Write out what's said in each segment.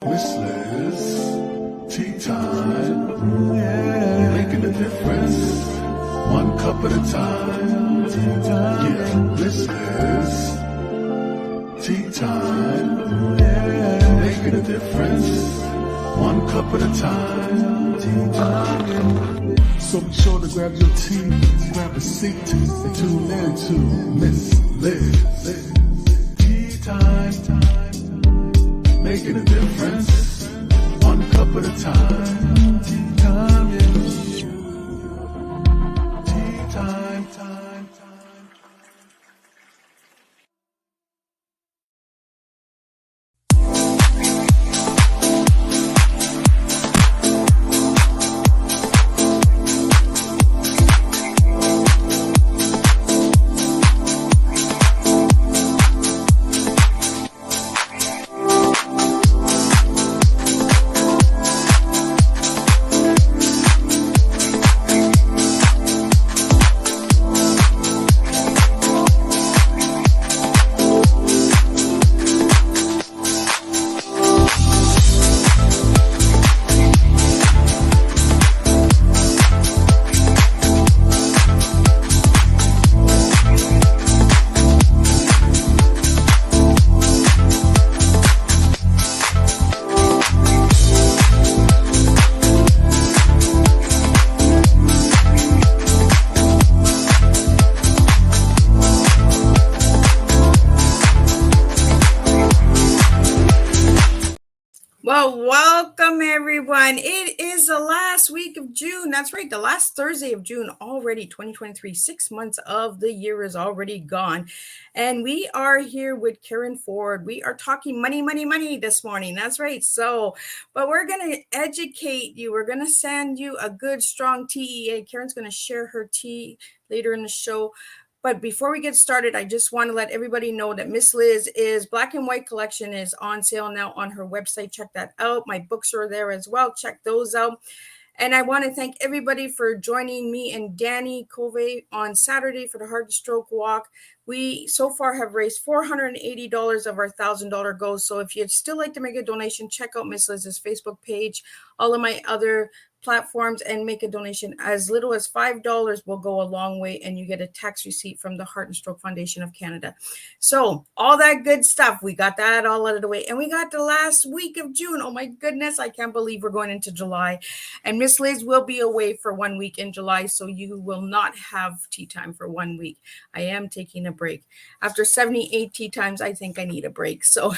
Miss Liz, tea time, yeah, making a difference, one cup at a time, tea time, yeah, Miss Liz, tea time, yeah, making a difference, one cup at a time, tea time, yeah. So be sure to grab your tea, grab a seat, and tune in to Miss Liz, tea time. Making a difference, one cup at a time. Tea time, yeah. Tea time, time. Well, welcome everyone. It is the last week of June. That's right, the last Thursday of June already, 2023. 6 months of the year is already gone. And we are here with Karen Ford. We are talking money this morning. That's right. But we're going to educate you. We're going to send you a good, strong TEA. Karen's going to share her tea later in the show. But before we get started, I just want to let everybody know that Miss Liz's Black and White collection is on sale now on her website. Check that out. My books are there as well. Check those out. And I want to thank everybody for joining me and Danny Covey on Saturday for the Heart and Stroke Walk. We so far have raised $480 of our $1,000 goal. So if you'd still like to make a donation, check out Miss Liz's Facebook page, all of my other platforms, and make a donation. As little as $5 will go a long way, and you get a tax receipt from the Heart and Stroke Foundation of Canada. So all that good stuff, we got that all out of the way, and we got the last week of June. Oh my goodness, I can't believe we're going into July, and Miss Liz will be away for 1 week in July, so you will not have tea time for 1 week. I am taking a break. After 78 tea times, I think I need a break. So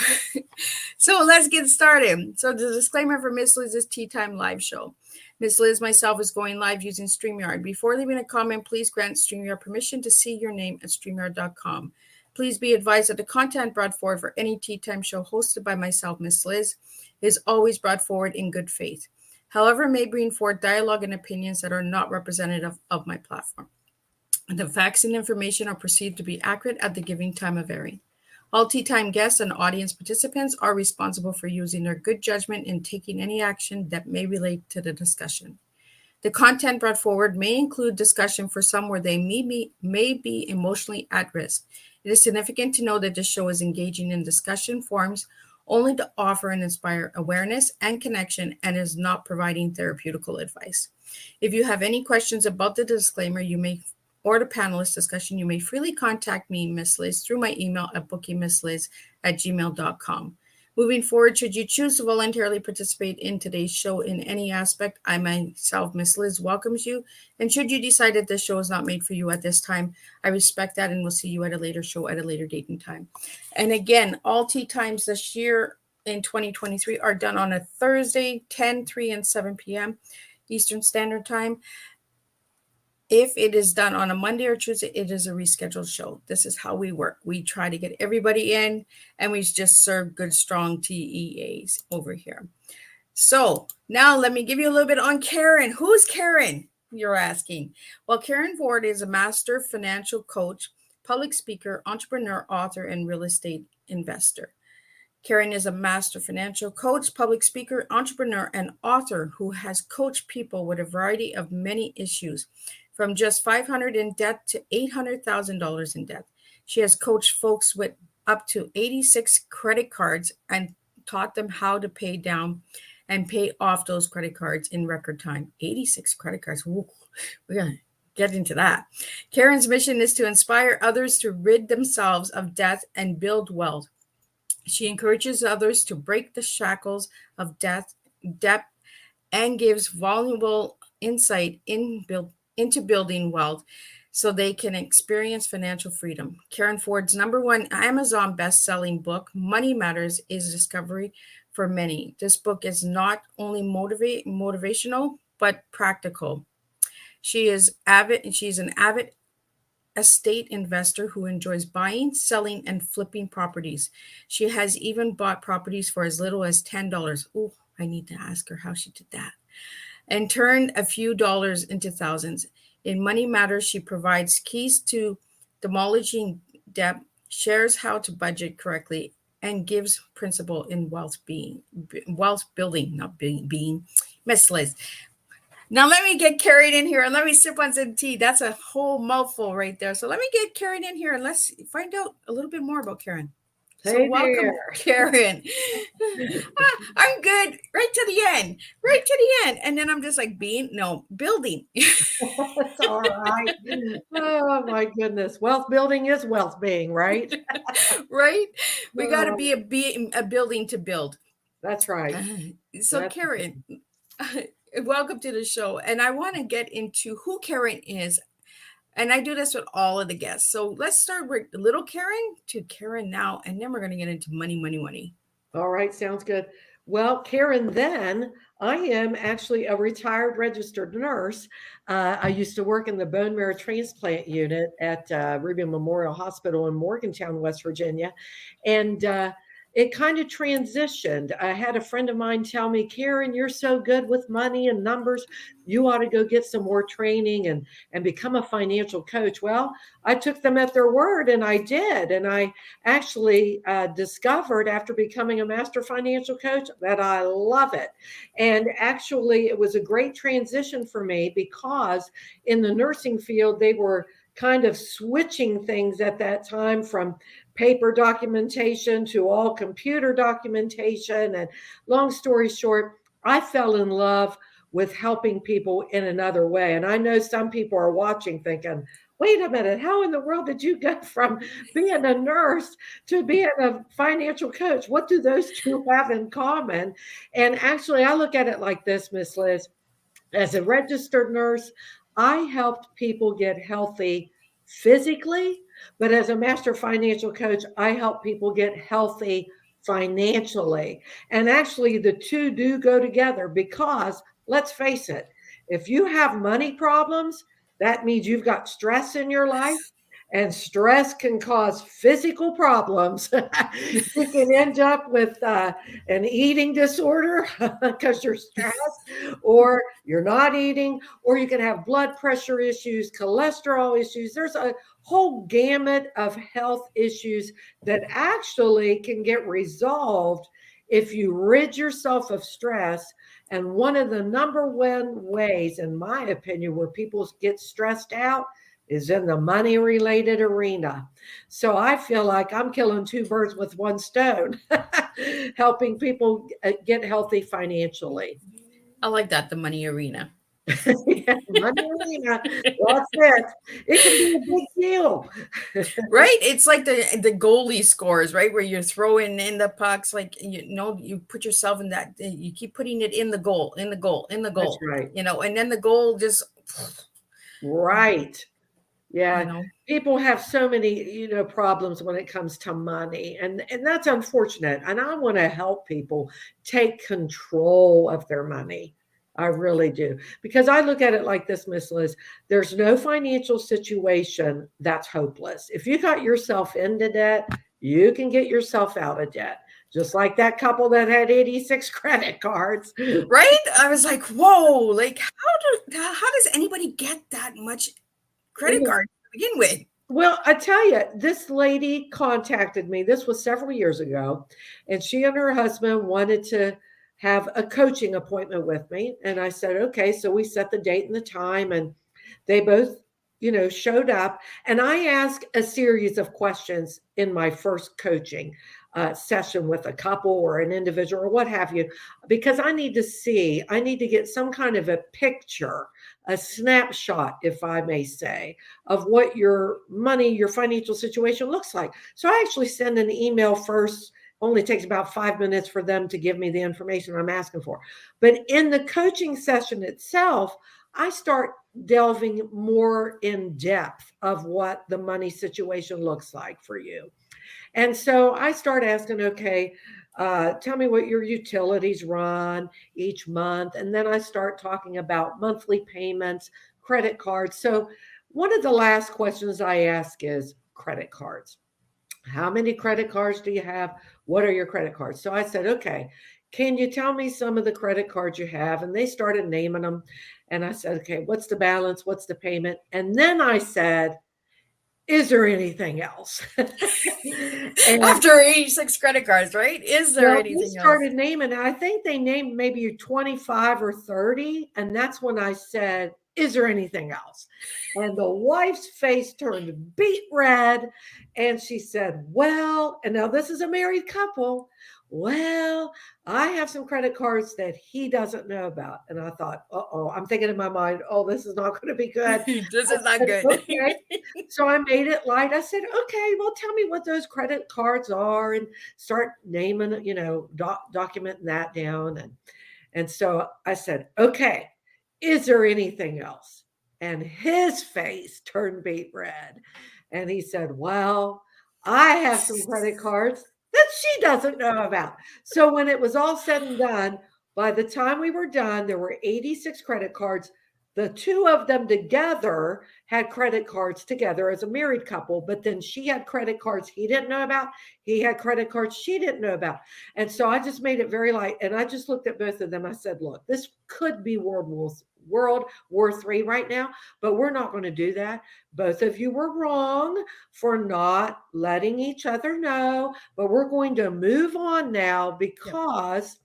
let's get started. So the disclaimer for Miss Liz's Tea Time live show. Miss Liz, myself, is going live using StreamYard. Before leaving a comment, please grant StreamYard permission to see your name at StreamYard.com. Please be advised that the content brought forward for any Tea Time show hosted by myself, Miss Liz, is always brought forward in good faith. However, may bring forward dialogue and opinions that are not representative of my platform. The facts and information are perceived to be accurate at the giving time of airing. All Tea Time guests and audience participants are responsible for using their good judgment in taking any action that may relate to the discussion. The content brought forward may include discussion for some where they may be emotionally at risk. It is significant to know that this show is engaging in discussion forums only to offer and inspire awareness and connection, and is not providing therapeutical advice. If you have any questions about the disclaimer, or the panelist discussion, you may freely contact me, Miss Liz, through my email at bookingmissliz@gmail.com. Moving forward, should you choose to voluntarily participate in today's show in any aspect, I myself, Miss Liz, welcomes you. And should you decide that this show is not made for you at this time, I respect that and will see you at a later show at a later date and time. And again, all tea times this year in 2023 are done on a Thursday, 10, 3, and 7 p.m. Eastern Standard Time. If it is done on a Monday or Tuesday, it is a rescheduled show. This is how we work. We try to get everybody in, and we just serve good, strong TEAs over here. So now let me give you a little bit on Karen. Who's Karen, you're asking? Well, Karen Ford is a master financial coach, public speaker, entrepreneur, author, and real estate investor. Karen is a master financial coach, public speaker, entrepreneur, and author who has coached people with a variety of many issues, from just $500 in debt to $800,000 in debt. She has coached folks with up to 86 credit cards and taught them how to pay down and pay off those credit cards in record time. 86 credit cards. Ooh, we're going to get into that. Karen's mission is to inspire others to rid themselves of debt and build wealth. She encourages others to break the shackles of debt and gives valuable insight into building wealth so they can experience financial freedom. Karen Ford's #1 Amazon best-selling book, Money Matters, is discovery for many. This book is not only motivational, but practical. She's an avid estate investor who enjoys buying, selling, and flipping properties. She has even bought properties for as little as $10. Oh, I need to ask her how she did that. And turned a few dollars into thousands. In Money Matters, she provides keys to demolishing debt, shares how to budget correctly, and gives principle in wealth building, not being. Miss Liz. Now let me get carried in here and let me sip on some tea. That's a whole mouthful right there. So let me get carried in here and let's find out a little bit more about Karen. So welcome, there. Karen. I'm good. Right to the end. And then I'm just like building. That's all right. Oh my goodness. Wealth building is wealth being, right? Right? We got to be a building to build. That's right. So Karen, welcome to the show. And I want to get into who Karen is. And I do this with all of the guests. So let's start with little Karen to Karen now. And then we're going to get into money. All right. Sounds good. Well, Karen, then I am actually a retired registered nurse. I used to work in the bone marrow transplant unit at Ruby Memorial Hospital in Morgantown, West Virginia. And it kind of transitioned. I had a friend of mine tell me, Karen, you're so good with money and numbers. You ought to go get some more training and become a financial coach. Well, I took them at their word and I did. And I actually discovered after becoming a master financial coach that I love it. And actually, it was a great transition for me because in the nursing field, they were kind of switching things at that time from paper documentation to all computer documentation. And long story short, I fell in love with helping people in another way. And I know some people are watching thinking, wait a minute, how in the world did you get from being a nurse to being a financial coach? What do those two have in common? And actually, I look at it like this, Miss Liz. As a registered nurse, I helped people get healthy physically, but as a master financial coach, I help people get healthy financially. And actually, the two do go together because let's face it, if you have money problems, that means you've got stress in your life. And stress can cause physical problems. You can end up with an eating disorder because you're stressed, or you're not eating, or you can have blood pressure issues, cholesterol issues. There's a whole gamut of health issues that actually can get resolved if you rid yourself of stress. And one of the #1 ways, in my opinion, where people get stressed out is in the money related arena. So I feel like I'm killing two birds with one stone, helping people get healthy financially. I like that, the money arena. Yeah, money arena. That's it. It can be a big deal. Right? It's like the goalie scores, right? Where you're throwing in the pucks, like you put yourself in that, you keep putting it in the goal. That's right. And then the goal just Right. Yeah, you know. people have so many, problems when it comes to money, and that's unfortunate. And I want to help people take control of their money. I really do. Because I look at it like this, Miss Liz, there's no financial situation that's hopeless. If you got yourself into debt, you can get yourself out of debt. Just like that couple that had 86 credit cards. Right? I was like, whoa, like how does anybody get that much credit card to begin with? Well, I tell you, this lady contacted me. This was several years ago, and she and her husband wanted to have a coaching appointment with me. And I said, okay. So we set the date and the time, and they both, showed up. And I asked a series of questions in my first coaching. session with a couple or an individual or what have you, because I need to get some kind of a picture, a snapshot, if I may say, of what your financial situation looks like. So I actually send an email first. Only takes about 5 minutes for them to give me the information I'm asking for. But in the coaching session itself, I start delving more in depth of what the money situation looks like for you. And so I start asking, okay, tell me what your utilities run each month. And then I start talking about monthly payments, credit cards. So one of the last questions I ask is credit cards. How many credit cards do you have? What are your credit cards? So I said, okay, can you tell me some of the credit cards you have? And they started naming them. And I said, okay, what's the balance? What's the payment? And then I said, is there anything else? And After 86 credit cards, right? Is there well, we anything else? started naming, I think they named maybe 25 or 30. And that's when I said, is there anything else? And the wife's face turned beet red. And she said, well, and now this is a married couple. Well, I have some credit cards that he doesn't know about. And I thought, uh-oh, I'm thinking in my mind, oh, this is not going to be good. This is not good. Okay. So I made it light. I said, okay, well, tell me what those credit cards are and start naming, documenting that down. And so I said, okay, is there anything else? And his face turned beet red. And he said, well, I have some credit cards that she doesn't know about. So when it was all said and done, by the time we were done, there were 86 credit cards. The two of them together had credit cards together as a married couple, but then she had credit cards he didn't know about. He had credit cards she didn't know about. And so I just made it very light. And I just looked at both of them. I said, look, this could be World War III right now, but we're not going to do that. Both of you were wrong for not letting each other know, but we're going to move on now because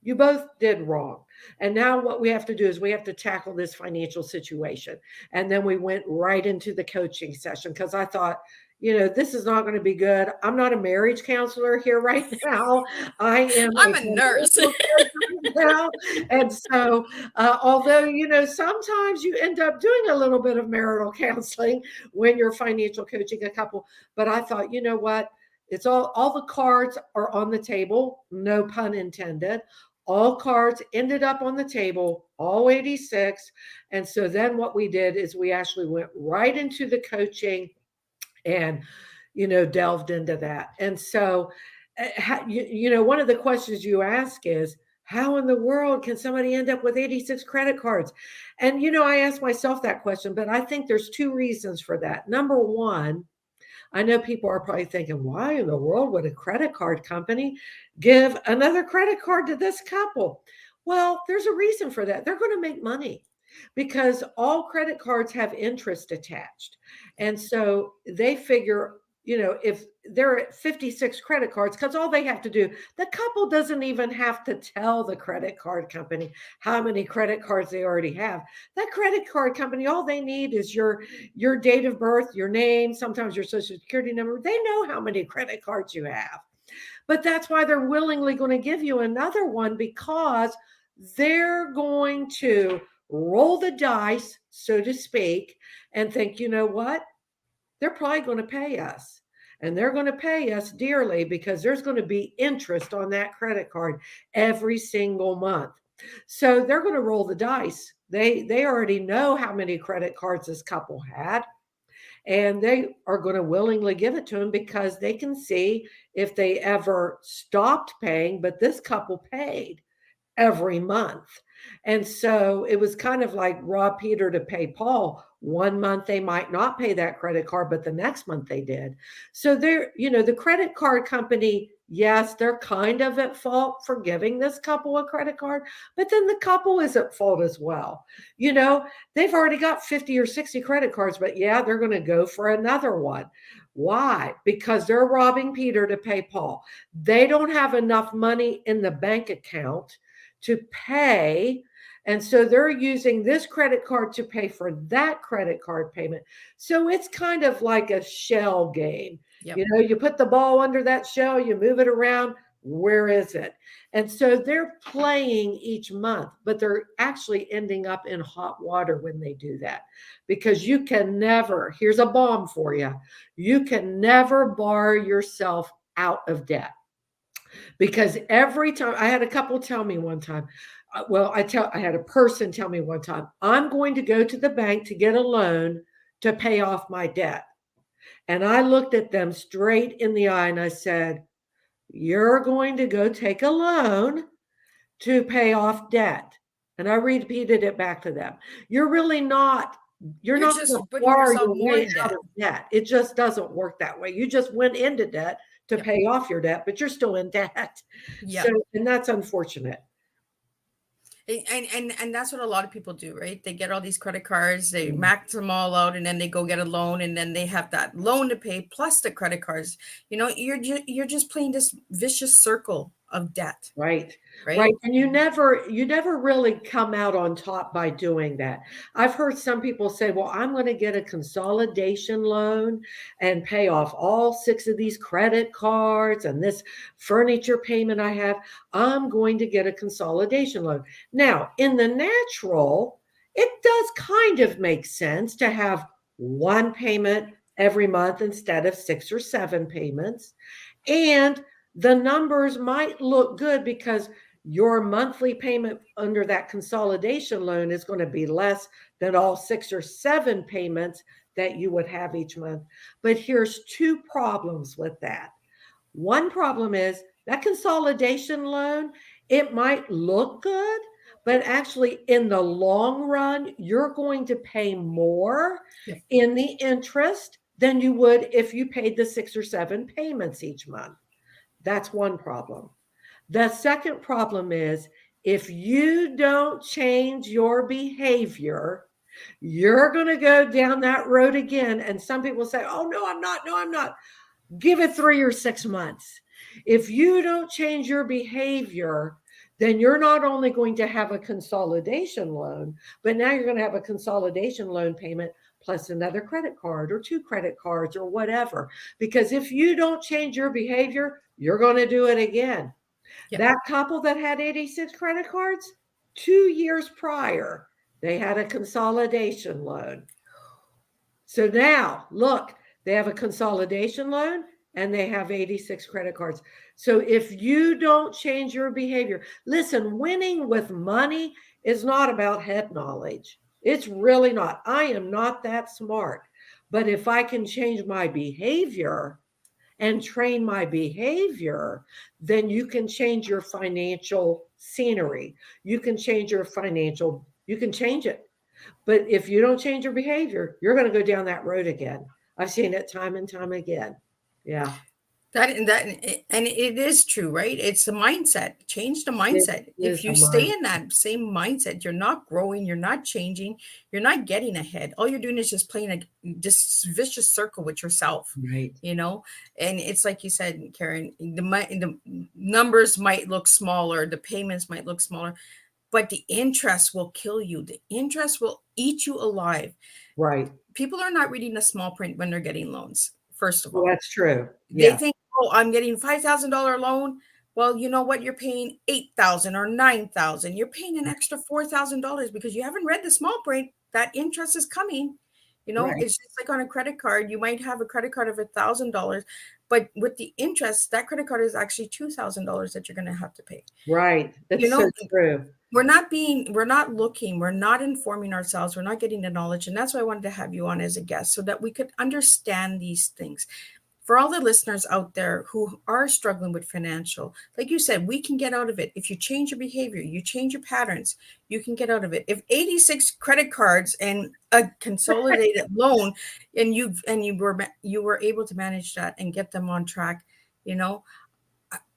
you both did wrong. And now what we have to do is we have to tackle this financial situation. And then we went right into the coaching session because I thought, this is not going to be good. I'm not a marriage counselor here right now. I'm a nurse. Now. And so, although, sometimes you end up doing a little bit of marital counseling when you're financial coaching a couple. But I thought, you know what? It's all the cards are on the table, no pun intended. All cards ended up on the table, all 86. And so then what we did is we actually went right into the coaching and, delved into that. And so, one of the questions you ask is, how in the world can somebody end up with 86 credit cards? And, I asked myself that question, but I think there's two reasons for that. Number one, I know people are probably thinking, why in the world would a credit card company give another credit card to this couple? Well, there's a reason for that. They're going to make money because all credit cards have interest attached. And so they figure, if they're at 56 credit cards, because all they have to do, the couple doesn't even have to tell the credit card company how many credit cards they already have. That credit card company, all they need is your date of birth, your name, sometimes your social security number. They know how many credit cards you have. But that's why they're willingly going to give you another one, because they're going to roll the dice, so to speak, and think, you know what? They're probably going to pay us. And they're going to pay us dearly because there's going to be interest on that credit card every single month. So they're going to roll the dice. They already know how many credit cards this couple had. And they are going to willingly give it to them because they can see if they ever stopped paying, but this couple paid every month. And so it was kind of like rob Peter to pay Paul. One month they might not pay that credit card, but the next month they did. So the credit card company, yes, they're kind of at fault for giving this couple a credit card, but then the couple is at fault as well. They've already got 50 or 60 credit cards, but yeah, they're going to go for another one. Why? Because they're robbing Peter to pay Paul. They don't have enough money in the bank account to pay. And so they're using this credit card to pay for that credit card payment. So it's kind of like a shell game. Yep. You put the ball under that shell, you move it around. Where is it? And so they're playing each month, but they're actually ending up in hot water when they do that, because you can never, here's a bomb for you, you can never bar yourself out of debt. Because every time, I had a couple tell me one time, I had a person tell me one time, I'm going to go to the bank to get a loan to pay off my debt. And I looked at them straight in the eye and I said, you're going to go take a loan to pay off debt. And I repeated it back to them. You're really not, you're not going just to putting borrow yourself your more way in out debt. of debt. It just doesn't work that way. You just went into debt to Yep. pay off your debt, but you're still in debt. Yeah. So, and that's unfortunate. And that's what a lot of people do, right? They get all these credit cards, they max them all out, and then they go get a loan, and then they have that loan to pay plus the credit cards. You're just playing this vicious circle of debt. Right. Right. And you never really come out on top by doing that. I've heard some people say, well, I'm going to get a consolidation loan and pay off all 6 of these credit cards and this furniture payment I have. I'm going to get a consolidation loan. Now, in the natural, it does kind of make sense to have one payment every month instead of 6 or 7 payments. And the numbers might look good because your monthly payment under that consolidation loan is going to be less than all 6 or 7 payments that you would have each month. But here's 2 problems with that. One problem is that consolidation loan, it might look good, but actually in the long run, you're going to pay more in the interest than you would if you paid the 6 or 7 payments each month. That's one problem. The second problem is if you don't change your behavior, you're going to go down that road again. And some people say, oh, no, I'm not. No, I'm not. Give it 3 or 6 months. If you don't change your behavior, then you're not only going to have a consolidation loan, but now you're going to have a consolidation loan payment plus another credit card or 2 credit cards or whatever. Because if you don't change your behavior, you're going to do it again. Yep. That couple that had 86 credit cards, 2 years prior, they had a consolidation loan. So now, look, they have a consolidation loan and they have 86 credit cards. So if you don't change your behavior, listen, winning with money is not about head knowledge. It's really not. I am not that smart. But if I can change my behavior and train my behavior, then you can change your financial scenery. You can change your financial, you can change it. But if you don't change your behavior, you're going to go down that road again. I've seen it time and time again. Yeah. And it is true, right? It's the mindset. Change the mindset. If you stay in that same mindset, you're not growing, you're not changing, you're not getting ahead. All you're doing is just playing this vicious circle with yourself. Right. And it's like you said, Karen, the numbers might look smaller, the payments might look smaller, but the interest will kill you. The interest will eat you alive. Right. People are not reading the small print when they're getting loans. First of all, that's true. They think, oh, I'm getting $5,000 loan. Well, you know what? You're paying $8,000 or $9,000. You're paying an extra $4,000 because you haven't read the small print. That interest is coming. Right. It's just like on a credit card. You might have a credit card of $1,000, but with the interest, that credit card is actually $2,000 that you're going to have to pay. Right. That's so true. We're not looking, we're not informing ourselves, we're not getting the knowledge. And that's why I wanted to have you on as a guest so that we could understand these things. For all the listeners out there who are struggling with financial, like you said, we can get out of it. If you change your behavior, you change your patterns, you can get out of it. If 86 credit cards and a consolidated loan, and you were able to manage that and get them on track,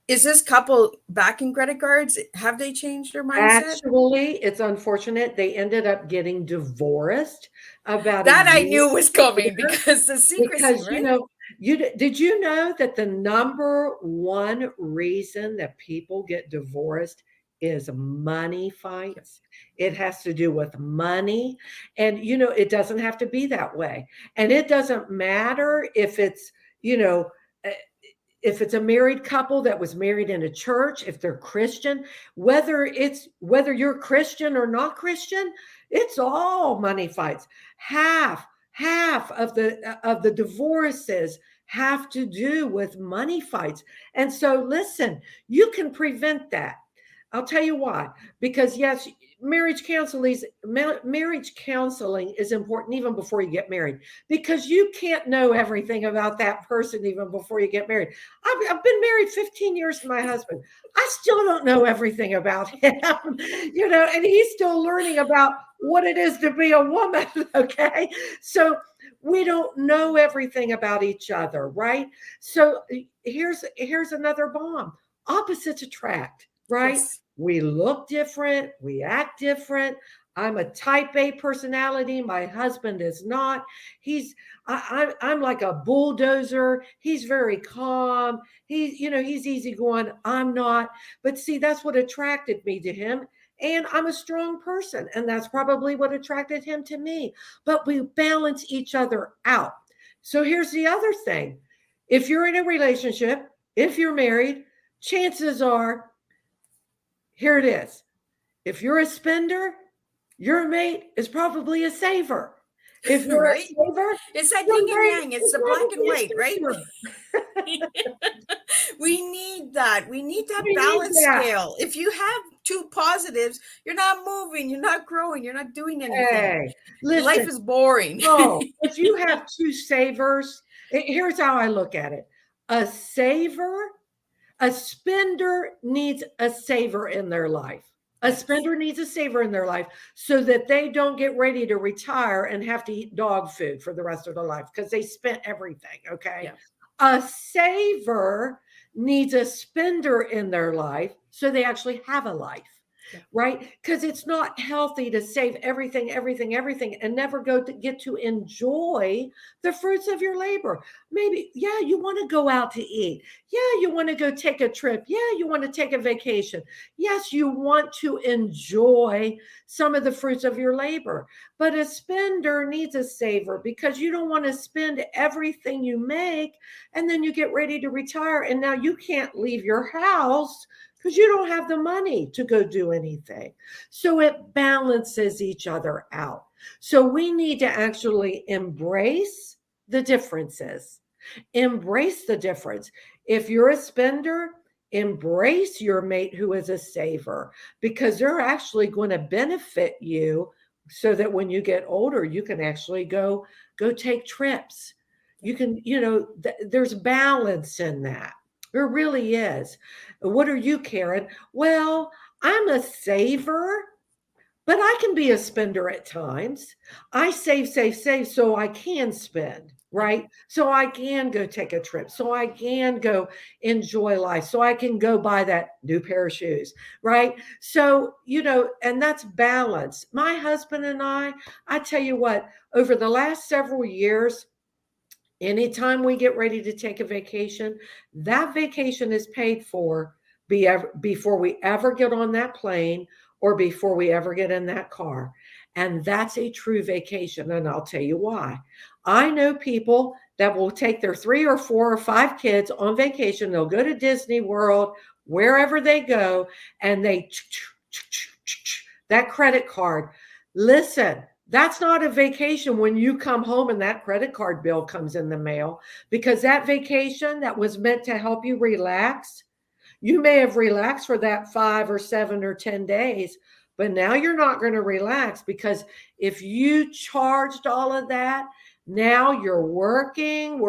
is this couple back in credit cards? Have they changed their mindset? Actually, it's unfortunate. They ended up getting divorced about that. I knew was coming because the secrecy, right? Did you know that the number one reason that people get divorced is money fights? It has to do with money. And, it doesn't have to be that way. And it doesn't matter if it's, you know, if it's a married couple that was married in a church, if they're Christian, whether you're Christian or not Christian, it's all money fights. Half of the divorces have to do with money fights. And so listen, you can prevent that. I'll tell you why. Because yes, marriage counseling is important even before you get married, because you can't know everything about that person even before you get married. I've been married 15 years to my husband. I still don't know everything about him, and he's still learning about what it is to be a woman. Okay. So we don't know everything about each other, right? So here's another bomb. Opposites attract, right? Yes. We look different, we act different. I'm a type A personality. My husband is not. I'm like a bulldozer. He's very calm. He's easygoing. I'm not. But see, that's what attracted me to him. And I'm a strong person. And that's probably what attracted him to me. But we balance each other out. So here's the other thing. If you're in a relationship, if you're married, chances are, here it is. If you're a spender, your mate is probably a saver. If you're Right? a saver, It's that your yin and mate yang. is It's the black and probably a white, right? saver. We need that. We need that We need balance that. scale. If you have two positives, you're not moving, you're not growing, you're not doing anything. Hey, Life listen. is boring. No, if you have two savers, here's how I look at it. A spender needs a saver in their life. A spender needs a saver in their life so that they don't get ready to retire and have to eat dog food for the rest of their life because they spent everything. Okay. Yeah. A saver needs a spender in their life so they actually have a life. Yeah. Right? Because it's not healthy to save everything, and never get to enjoy the fruits of your labor. Maybe, yeah, you want to go out to eat. Yeah, you want to go take a trip. Yeah, you want to take a vacation. Yes, you want to enjoy some of the fruits of your labor. But a spender needs a saver because you don't want to spend everything you make and then you get ready to retire and now you can't leave your house because you don't have the money to go do anything. So it balances each other out. So we need to actually embrace the differences. Embrace the difference. If you're a spender, embrace your mate who is a saver because they're actually going to benefit you so that when you get older, you can actually go take trips. You can, there's balance in that. There really is. What are you, Karen? Well, I'm a saver, but I can be a spender at times. I save so I can spend, right? So I can go take a trip, so I can go enjoy life, so I can go buy that new pair of shoes, right? So, and that's balance. My husband and I tell you what, over the last several years, anytime we get ready to take a vacation, that vacation is paid for before we ever get on that plane or before we ever get in that car. And that's a true vacation. And I'll tell you why. I know people that will take their 3 or 4 or 5 kids on vacation. They'll go to Disney World, wherever they go, and they that credit card. Listen, that's not a vacation when you come home and that credit card bill comes in the mail, because that vacation that was meant to help you relax, you may have relaxed for that 5 or 7 or 10 days, but now you're not going to relax because if you charged all of that, now you're working,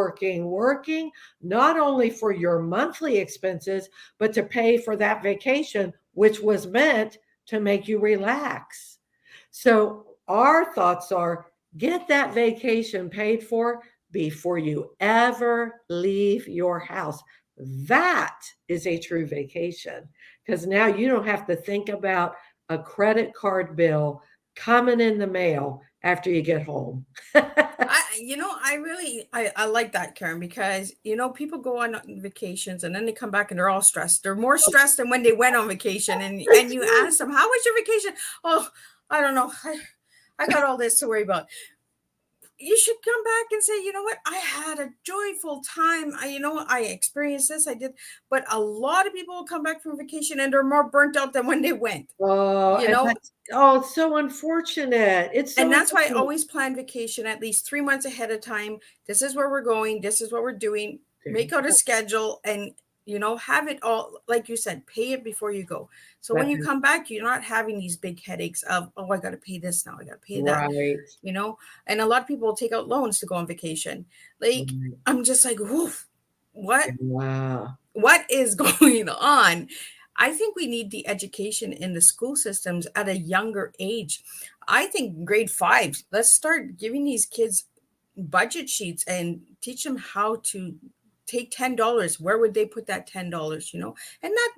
not only for your monthly expenses, but to pay for that vacation, which was meant to make you relax. So our thoughts are get that vacation paid for before you ever leave your house. That is a true vacation because now you don't have to think about a credit card bill coming in the mail after you get home. I like that, Karen, because, people go on vacations and then they come back and they're all stressed. They're more stressed than when they went on vacation. And you ask them, how was your vacation? Oh, I don't know. I got all this to worry about. you should come back and say, you know what, I had a joyful time. I experienced this, I did. But a lot of people will come back from vacation and they're more burnt out than when they went. Oh, You and know, that's it's so unfortunate. It's and so that's why I unfortunate. always plan vacation at least 3 months ahead of time. This is where we're going. This is what we're doing. There you Make out a go. schedule and, have it all, like you said, pay it before you go. So when That's you come back, you're not having these big headaches of, oh, I got to pay this now. I got to pay that, right. and a lot of people will take out loans to go on vacation. Like, Right. I'm just like, woof, what? Wow. What is going on? I think we need the education in the school systems at a younger age. I think grade 5, let's start giving these kids budget sheets and teach them how to take $10. Where would they put that $10, and not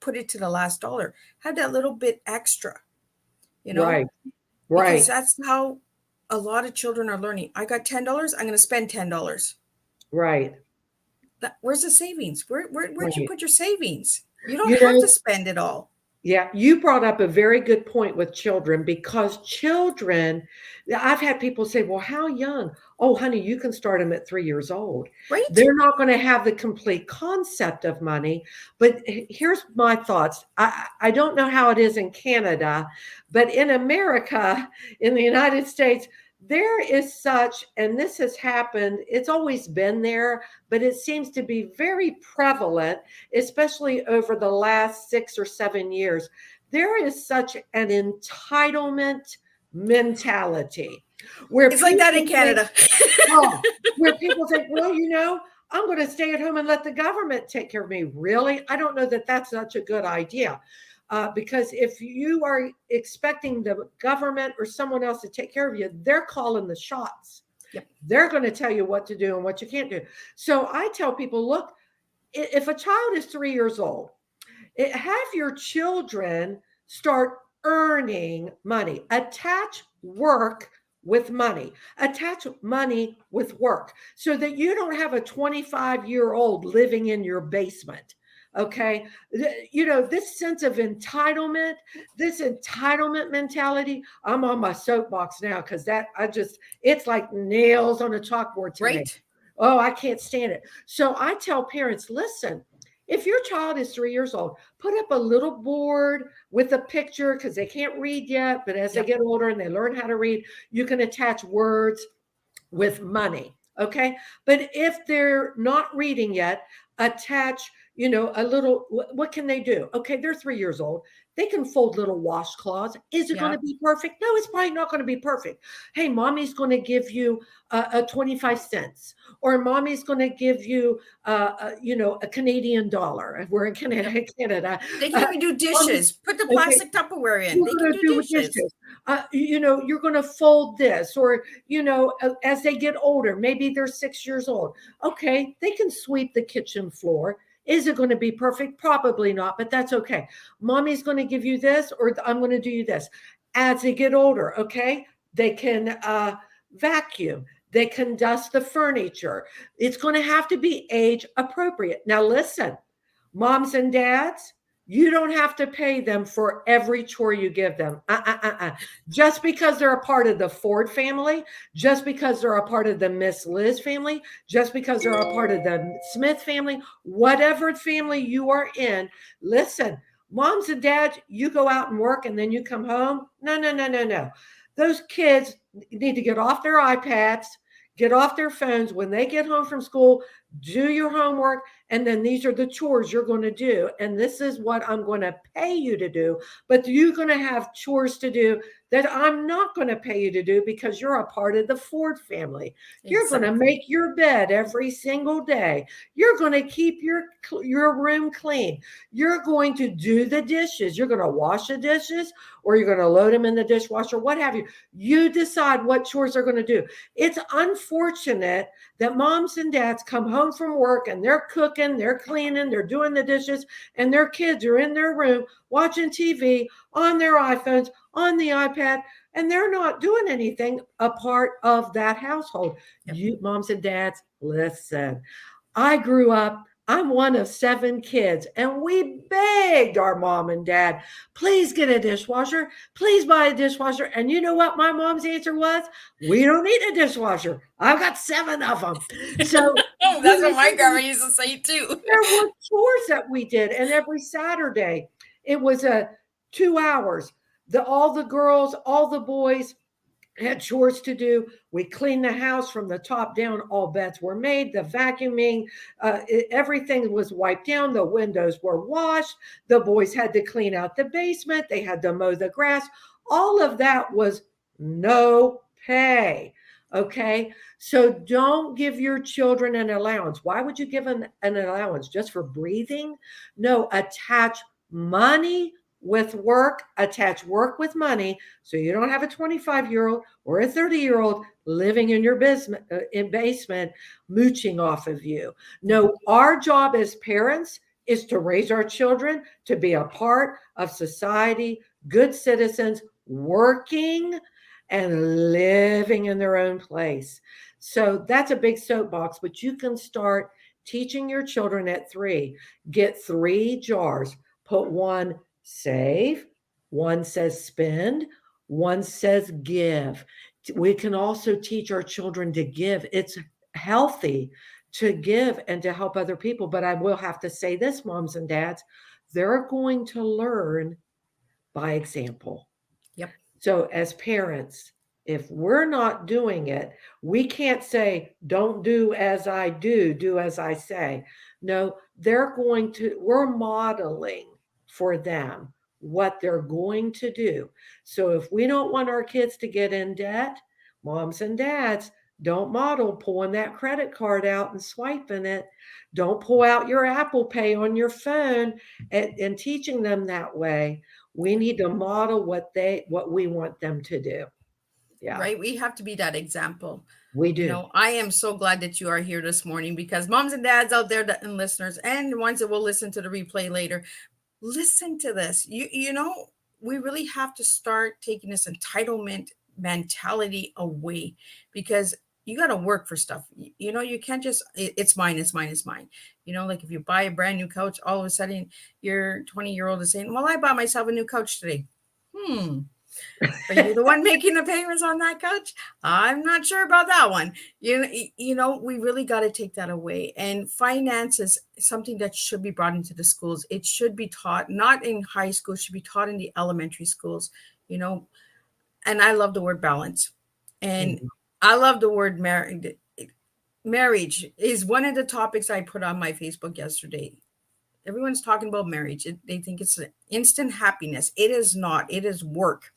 put it to the last dollar. Have that little bit extra, Right. because Right. that's how a lot of children are learning. I got $10, I'm going to spend $10. Right. Where's the savings? Where'd you Right. put your savings? You don't You have to know, spend it all. yeah, you brought up a very good point with children because children, I've had people say, well, how young? Oh, honey, you can start them at 3 years old. Right? They're not going to have the complete concept of money. But here's my thoughts. I don't know how it is in Canada, but in America, in the United States, there is such, and this has happened, it's always been there, but it seems to be very prevalent, especially over the last 6 or 7 years. There is such an entitlement mentality where It's like that in people think, Canada. oh, where people think, well, I'm going to stay at home and let the government take care of me. Really? I don't know that that's such a good idea. Because if you are expecting the government or someone else to take care of you, they're calling the shots. Yep. They're going to tell you what to do and what you can't do. So I tell people, look, if a child is 3 years old, have your children start earning money. Attach work with money. Attach money with work so that you don't have a 25-year-old living in your basement. Okay. This sense of entitlement, this entitlement mentality. I'm on my soapbox now because it's like nails on a chalkboard to me. Right? Oh, I can't stand it. So I tell parents, listen, if your child is 3 years old, put up a little board with a picture because they can't read yet, but as they Yep. get older and they learn how to read, you can attach words with money. Okay. But if they're not reading yet, attach, a little, what can they do? Okay. They're 3 years old. They can fold little washcloths. Is it going to Yep. be perfect? No, it's probably not going to be perfect. Hey, mommy's going to give you a 25 cents, or mommy's going to give you, a Canadian dollar. We're in Canada. Yep. Canada. They can even do dishes. Put the Okay, plastic Tupperware in. you're They can going to do do dishes. dishes. You're going to fold this, or as they get older, maybe they're 6 years old. Okay, they can sweep the kitchen floor. Is it going to be perfect? Probably not, but that's okay. Mommy's going to give you this, or I'm going to do you this. As they get older, okay, they can vacuum. They can dust the furniture. It's going to have to be age appropriate. Now, listen, moms and dads, you don't have to pay them for every chore you give them. Just because they're a part of the Ford family, just because they're a part of the Miss Liz family, just because they're a part of the Smith family, whatever family you are in, listen, moms and dads, you go out and work and then you come home. No, no, no, no, no. Those kids need to get off their iPads, get off their phones when they get home from school, do your homework, and then these are the chores you're going to do. And this is what I'm going to pay you to do. But you're going to have chores to do that I'm not going to pay you to do because you're a part of the Ford family. You're going to make your bed every single day. You're going to keep your room clean. You're going to do the dishes. You're going to wash the dishes, or you're going to load them in the dishwasher, what have you. You decide what chores they're going to do. It's unfortunate that moms and dads come home from work and they're cooking, they're cleaning, they're doing the dishes, and their kids are in their room watching TV on their iPhones, on the iPad, and they're not doing anything a part of that household. Yep. You moms and dads, listen. I grew up I'm one of 7 kids, and we begged our mom and dad, please get a dishwasher, please buy a dishwasher. And you know what my mom's answer was? We don't need a dishwasher. I've got 7 of them. So That's what my grandma used to say too. there were chores that we did, and every Saturday it was a 2 hours. All the girls, all the boys had chores to do. We cleaned the house from the top down. All beds were made. The vacuuming, everything was wiped down. The windows were washed. The boys had to clean out the basement. They had to mow the grass. All of that was no pay. Okay. So don't give your children an allowance. Why would you give an allowance? Just for breathing? No, attach money with work, attach work with money, so you don't have a 25-year-old or a 30-year-old living in your basement mooching off of you. No, our job as parents is to raise our children to be a part of society, good citizens, working and living in their own place. So that's a big soapbox, but you can start teaching your children at 3. Get 3 jars. Put one save, one says spend, one says give. We can also teach our children to give. It's healthy to give and to help other people. But I will have to say this, moms and dads, they're going to learn by example. Yep. So as parents, if we're not doing it, we can't say, don't do as I do as I say. No, we're modeling for them what they're going to do. So if we don't want our kids to get in debt, moms and dads, don't model pulling that credit card out and swiping it. Don't pull out your Apple Pay on your phone and teaching them that way. We need to model what we want them to do. Yeah. Right. We have to be that example. We do. I am so glad that you are here this morning, because moms and dads out there and listeners and the ones that will listen to the replay later, listen to this. We really have to start taking this entitlement mentality away, because you got to work for stuff. You can't just, it's mine, it's mine, it's mine. Like if you buy a brand new couch, all of a sudden your 20-year-old is saying, well, I bought myself a new couch today. Are you the one making the payments on that couch? I'm not sure about that one. We really got to take that away. And finance is something that should be brought into the schools. It should be taught, not in high school, it should be taught in the elementary schools, and I love the word balance. And I love the word marriage. Marriage is one of the topics I put on my Facebook yesterday. Everyone's talking about marriage. They think it's an instant happiness. It is not. It is work.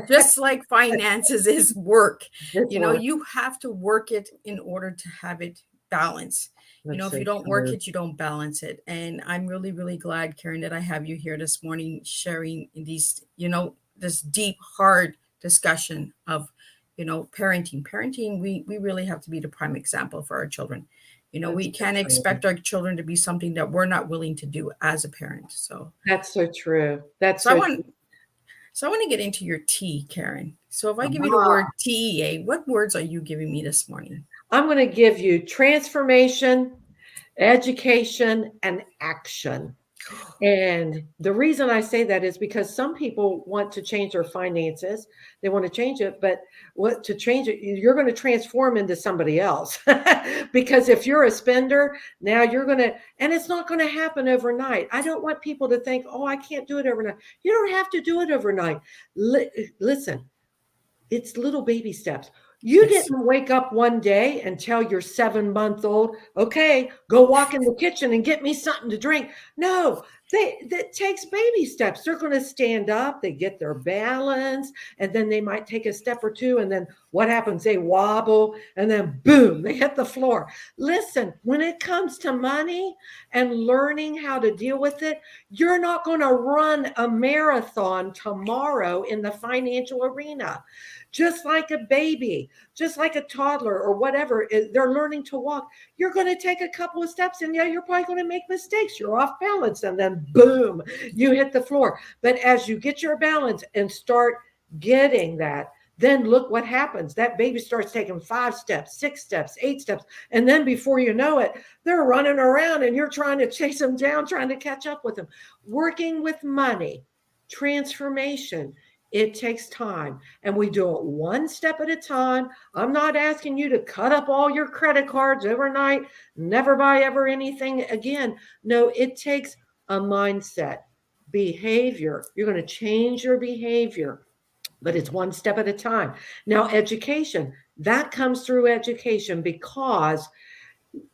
Just like finances is work. You have to work it in order to have it balance. If you don't work it, you don't balance it. And I'm really, really glad, Karen, that I have you here this morning sharing these, this deep, hard discussion of, parenting. Parenting, we really have to be the prime example for our children. We can't expect our children to be something that we're not willing to do as a parent. So that's so true. So I want to get into your T, Karen. So if I give you the word TEA, what words are you giving me this morning? I'm going to give you transformation, education, and action. And the reason I say that is because some people want to change their finances. They want to change it, but to change it, you're going to transform into somebody else. Because if you're a spender, now and it's not going to happen overnight. I don't want people to think, oh, I can't do it overnight. You don't have to do it overnight. Listen, it's little baby steps. You didn't wake up one day and tell your 7-month-old, okay, go walk in the kitchen and get me something to drink. No, that takes baby steps. They're going to stand up, they get their balance, and then they might take a step or two. And then what happens? They wobble, and then boom, they hit the floor. Listen, when it comes to money and learning how to deal with it, you're not going to run a marathon tomorrow in the financial arena. Just like a baby, just like a toddler or whatever, they're learning to walk. You're going to take a couple of steps and you're probably going to make mistakes. You're off balance and then boom, you hit the floor. But as you get your balance and start getting that then look what happens. That baby starts taking 5 steps, 6 steps, 8 steps. And then before you know it, they're running around and you're trying to chase them down, trying to catch up with them. Working with money, transformation, it takes time. And we do it one step at a time. I'm not asking you to cut up all your credit cards overnight, never buy ever anything again. No, it takes a mindset, behavior. You're going to change your behavior, but it's one step at a time. Now, education, that comes through education because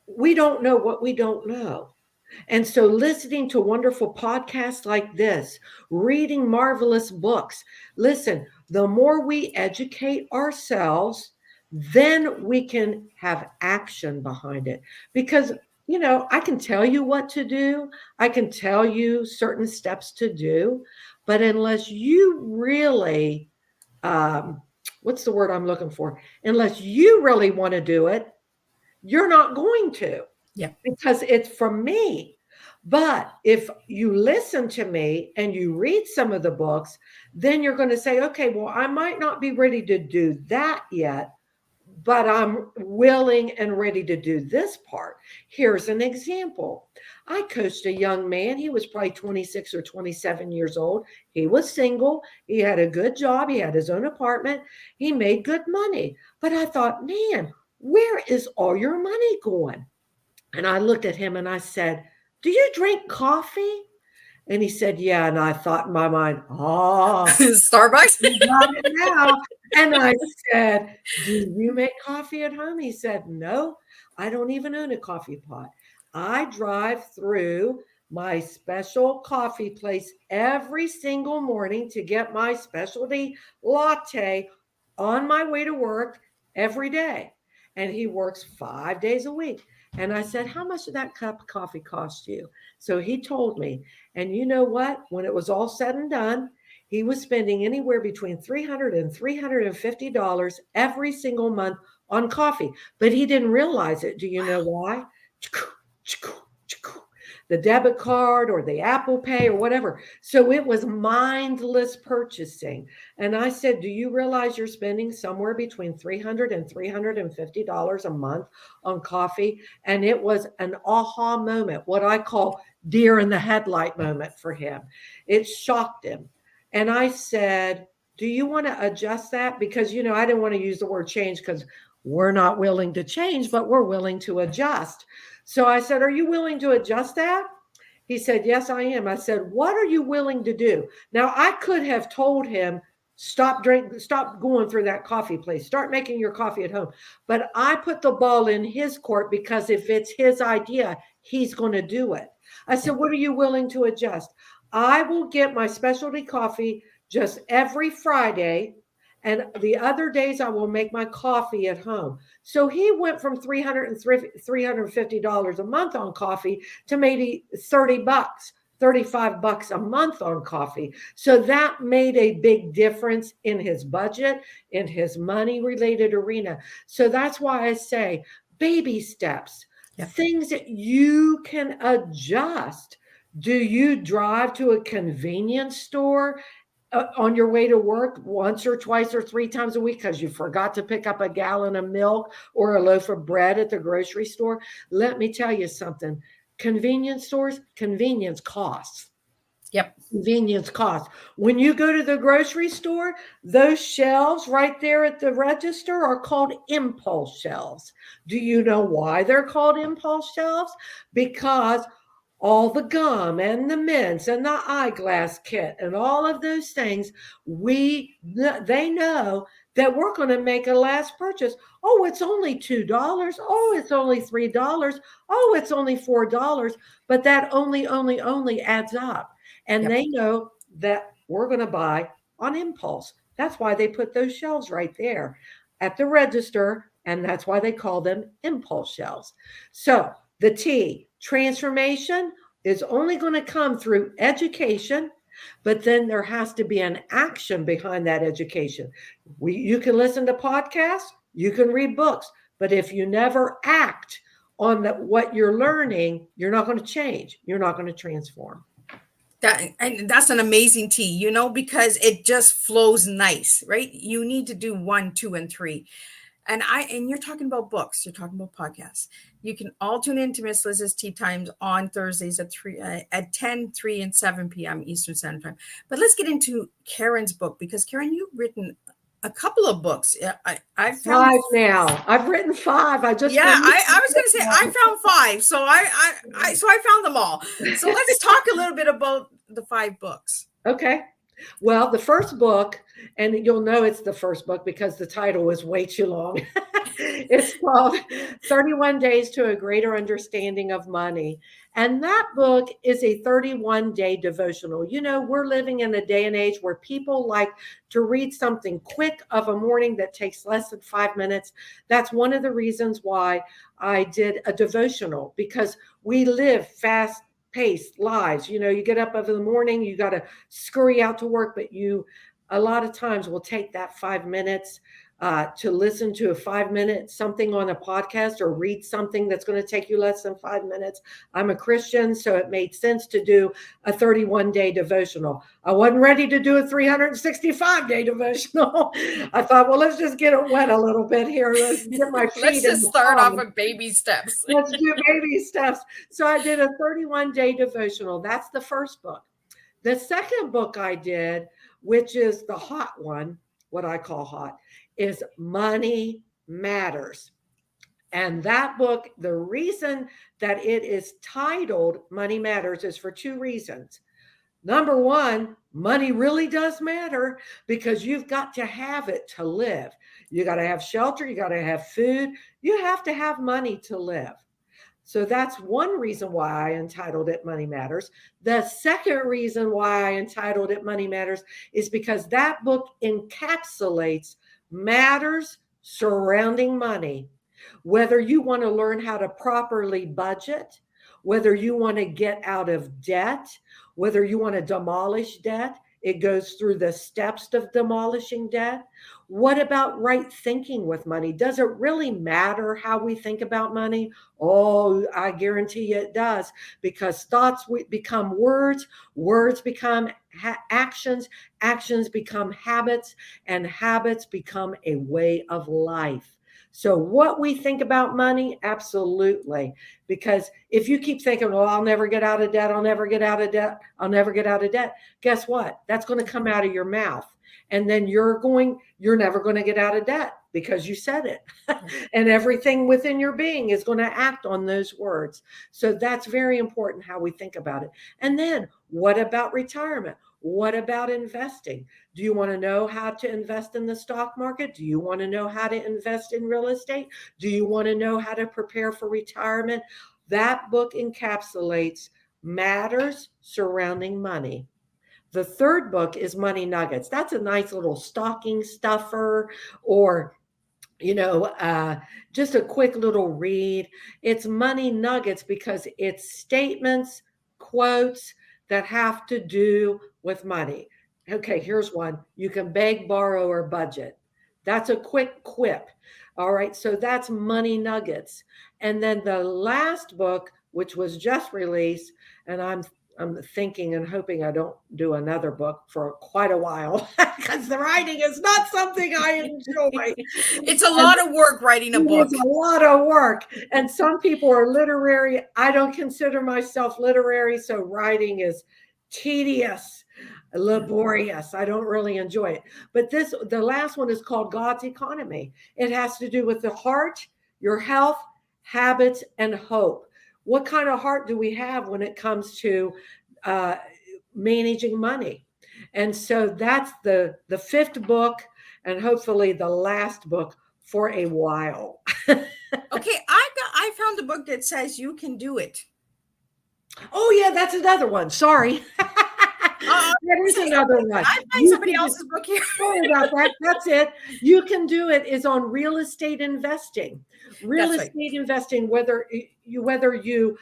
we don't know what we don't know. And so, listening to wonderful podcasts like this, reading marvelous books, listen, the more we educate ourselves, then we can have action behind it. Because, I can tell you what to do, I can tell you certain steps to do, but unless you really, what's the word I'm looking for? Unless you really want to do it, you're not going to. Yeah. Because it's from me. But if you listen to me and you read some of the books, then you're going to say, okay, well, I might not be ready to do that yet, but I'm willing and ready to do this part. Here's an example. I coached a young man. He was probably 26 or 27 years old. He was single. He had a good job. He had his own apartment. He made good money. But I thought, man, where is all your money going? And I looked at him and I said, do you drink coffee? And he said, yeah. And I thought in my mind, Starbucks. You got it now. And I said, do you make coffee at home? He said, no, I don't even own a coffee pot. I drive through my special coffee place every single morning to get my specialty latte on my way to work every day. And he works 5 days a week. And I said, how much did that cup of coffee cost you? So he told me. And you know what? When it was all said and done, he was spending anywhere between $300 and $350 every single month on coffee. But he didn't realize it. Do you know why? The debit card or the Apple Pay or whatever. So it was mindless purchasing. And I said, do you realize you're spending somewhere between $300 and $350 a month on coffee? And it was an aha moment, what I call deer in the headlight moment for him. It shocked him. And I said, do you want to adjust that? Because, I didn't want to use the word change because we're not willing to change, but we're willing to adjust. So I said, are you willing to adjust that? He said, yes, I am. I said, what are you willing to do? Now, I could have told him, stop going through that coffee place, start making your coffee at home. But I put the ball in his court because if it's his idea, he's going to do it. I said, what are you willing to adjust? I will get my specialty coffee just every Friday. And the other days I will make my coffee at home. So he went from $350 a month on coffee to maybe $30, $35 a month on coffee. So that made a big difference in his budget, in his money related arena. So that's why I say baby steps, things that you can adjust. Do you drive to a convenience store on your way to work once or twice or 3 times a week because you forgot to pick up a gallon of milk or a loaf of bread at the grocery store? Let me tell you something. Convenience stores, convenience costs. Yep. Convenience costs. When you go to the grocery store, those shelves right there at the register are called impulse shelves. Do you know why they're called impulse shelves? Because all the gum and the mints and the eyeglass kit and all of those things, they know that we're going to make a last purchase. Oh, it's only $2. Oh, it's only $3. Oh, it's only $4. But that only adds up. And they know that we're going to buy on impulse. That's why they put those shelves right there at the register. And that's why they call them impulse shelves. So the T, transformation, is only going to come through education, but then there has to be an action behind that education. You can listen to podcasts, you can read books, but if you never act on what you're learning, you're not going to change. You're not going to transform. And that's an amazing tea, because it just flows nice, right? You need to do 1, 2, and 3. And you're talking about books, you're talking about podcasts. You can all tune in to Miss Liz's Tea Times on Thursdays at 10, 3, and 7 p.m. Eastern Standard Time. But let's get into Karen's book, because Karen, you've written a couple of books. I found 5 now. I've written 5. I just I was going to say I found 5, so I found them all. So let's talk a little bit about the 5 books. Okay. Well, the first book, and you'll know it's the first book because the title is way too long. It's called 31 Days to a Greater Understanding of Money. And that book is a 31-day devotional. We're living in a day and age where people like to read something quick of a morning that takes less than 5 minutes. That's one of the reasons why I did a devotional, because we live fast-paced lives. You get up in the morning, you got to scurry out to work, but you a lot of times will take that 5 minutes to listen to a 5-minute something on a podcast or read something that's going to take you less than 5 minutes. I'm a Christian, so it made sense to do a 31-day devotional. I wasn't ready to do a 365-day devotional. I thought, well, let's just get it wet a little bit here. Let's get my feet Let's just start off with baby steps. Let's do baby steps. So I did a 31-day devotional. That's the first book. The second book I did, which is the hot one, what I call hot, is Money Matters. And that book, the reason that it is titled Money Matters is for 2 reasons. Number one, money really does matter, because you've got to have it to live. You got to have shelter. You got to have food. You have to have money to live. So that's one reason why I entitled it Money Matters. The second reason why I entitled it Money Matters is because that book encapsulates matters surrounding money. Whether you want to learn how to properly budget, whether you want to get out of debt, whether you want to demolish debt, it goes through the steps of demolishing debt. What about right thinking with money? Does it really matter how we think about money? Oh, I guarantee you it does, because thoughts become words, words become actions, actions become habits, and habits become a way of life. So what we think about money, absolutely. Because if you keep thinking, well, I'll never get out of debt, I'll never get out of debt, I'll never get out of debt, guess what? That's going to come out of your mouth. And then you're never going to get out of debt because you said it. And everything within your being is going to act on those words. So that's very important how we think about it. And then what about retirement? What about investing? Do you want to know how to invest in the stock market? Do you want to know how to invest in real estate? Do you want to know how to prepare for retirement? That book encapsulates matters surrounding money. The third book is Money Nuggets. That's a nice little stocking stuffer, or just a quick little read. It's Money Nuggets because it's statements, quotes that have to do with money. Okay, here's one. You can beg, borrow, or budget. That's a quick quip. All right, so that's Money Nuggets. And then the last book, which was just released, and I'm thinking and hoping I don't do another book for quite a while, because the writing is not something I enjoy. It's a lot of work writing a book. It's a lot of work. And some people are literary. I don't consider myself literary, so writing is tedious, laborious. I don't really enjoy it. But the last one is called God's Economy. It has to do with the heart, your health, habits, and hope. What kind of heart do we have when it comes to managing money? And so that's the fifth book, and hopefully the last book for a while. Okay, I found a book that says You Can Do It. Oh yeah, that's another one. Sorry. That is another one. I find somebody else's book here. Sorry about that. That's it. You Can Do It is on real estate investing. Real estate investing, whether you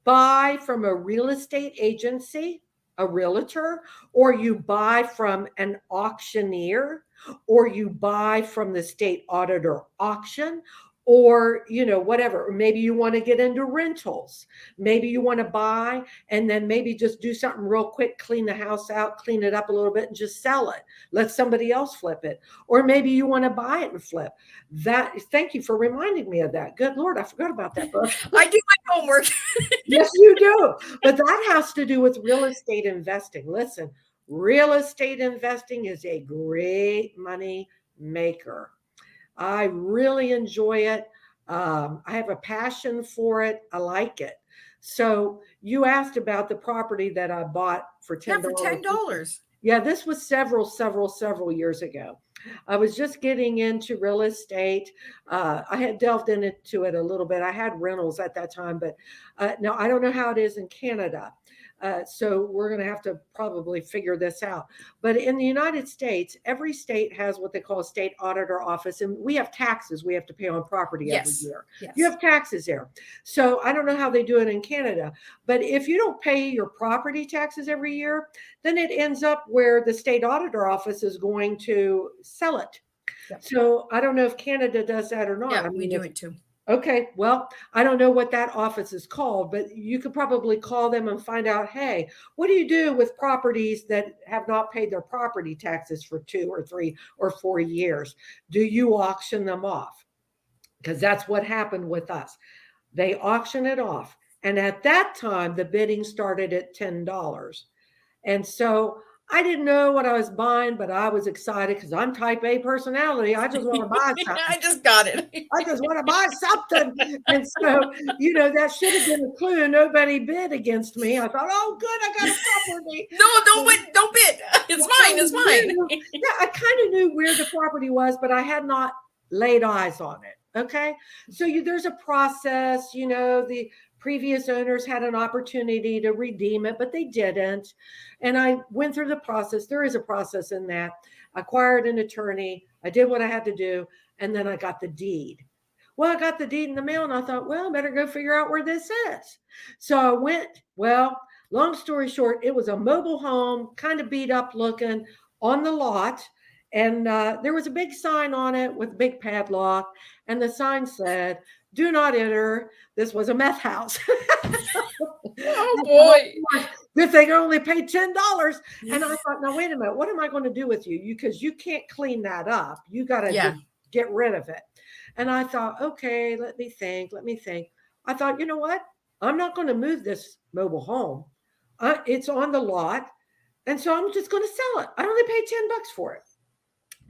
buy from a real estate agency, a realtor, or you buy from an auctioneer, or you buy from the state auditor auction, or, whatever. Or maybe you want to get into rentals. Maybe you want to buy and then maybe just do something real quick, clean the house out, clean it up a little bit and just sell it. Let somebody else flip it. Or maybe you want to buy it and flip. Thank you for reminding me of that. Good Lord, I forgot about that book. I do my homework. Yes, you do. But that has to do with real estate investing. Listen, real estate investing is a great money maker. I really enjoy it. I have a passion for it. I like it. So you asked about the property that I bought for $10. Yeah, for $10. Yeah, this was several years ago. I was just getting into real estate. I had delved into it a little bit. I had rentals at that time, but now I don't know how it is in Canada. So we're going to have to probably figure this out. But in the United States, every state has what they call a state auditor office. And we have taxes we have to pay on property every year. Yes. You have taxes there. So I don't know how they do it in Canada. But if you don't pay your property taxes every year, then it ends up where the state auditor office is going to sell it. Yep. So I don't know if Canada does that or not. Yeah, we do it too. Okay, well, I don't know what that office is called, but you could probably call them and find out, hey, what do you do with properties that have not paid their property taxes for 2 or 3 or 4 years? Do you auction them off? Because that's what happened with us. They auction it off. And at that time, the bidding started at $10. And so I didn't know what I was buying, but I was excited because I'm type A personality. I just want to buy something. I just got it. I just want to buy something. And so, that should have been a clue. Nobody bid against me. I thought, oh, good, I got a property. No, don't bid. It's mine. It's mine. Yeah, I kind of knew where the property was, but I had not laid eyes on it. Okay. So there's a process, the previous owners had an opportunity to redeem it, but they didn't. And I went through the process. There is a process in that. I acquired an attorney. I did what I had to do. And then I got the deed. Well, I got the deed in the mail and I thought, well, I better go figure out where this is. So I went, long story short, it was a mobile home, kind of beat up looking on the lot. And there was a big sign on it with a big padlock. And the sign said, do not enter. This was a meth house. Oh, boy. Good thing I only paid $10. And I thought, now, wait a minute. What am I going to do with you? Because you can't clean that up. You got to get rid of it. And I thought, okay, let me think. I thought, you know what? I'm not going to move this mobile home. It's on the lot. And so I'm just going to sell it. I only paid $10 for it.